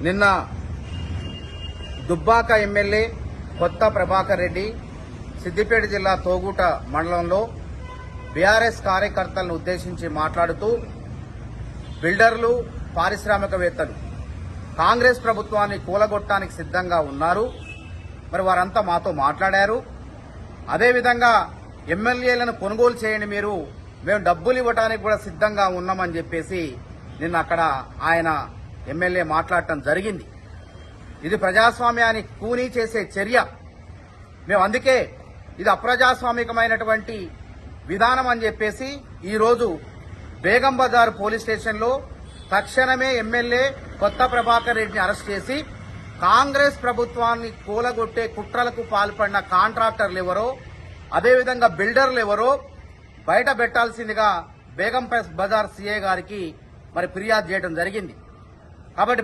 నిన్న దుబ్బాక ఎమ్మెల్యే కొత్త ప్రభాకర్ రెడ్డి సిద్దిపేట జిల్లా తోగుట మండలంలో బీఆర్ఎస్ కార్యకర్తలను ఉద్దేశించి మాట్లాడుతూ బిల్డర్లు పారిశ్రామికవేత్తలు కాంగ్రెస్ ప్రభుత్వాన్ని కూలగొట్టడానికి సిద్ధంగా ఉన్నారు. మరి వారంతా మాతో మాట్లాడారు. అదేవిధంగా ఎమ్మెల్యేలను కొనుగోలు చేయండి, మేము డబ్బులు ఇవ్వడానికి కూడా సిద్ధంగా ఉన్నామని చెప్పేసి నిన్న అక్కడ ఆయన ఎమ్మెల్యే మాట్లాడటం జరిగింది. ఇది ప్రజాస్వామ్యాన్ని కూనీ చేసే చర్య. మేము అందుకే ఇది అప్రజాస్వామికమైనటువంటి విధానం అని చెప్పేసి ఈరోజు బేగం బజార్ పోలీస్ స్టేషన్లో తక్షణమే ఎమ్మెల్యే కొత్త ప్రభాకర్ రెడ్డిని అరెస్ట్ చేసి కాంగ్రెస్ ప్రభుత్వాన్ని కూలగొట్టే కుట్రలకు పాల్పడిన కాంట్రాక్టర్లు ఎవరో, అదేవిధంగా బిల్డర్లు ఎవరో బయట పెట్టాల్సిందిగా బేగం బజార్ సీఐ గారికి మరి ఫిర్యాదు చేయడం జరిగింది. కాబట్టి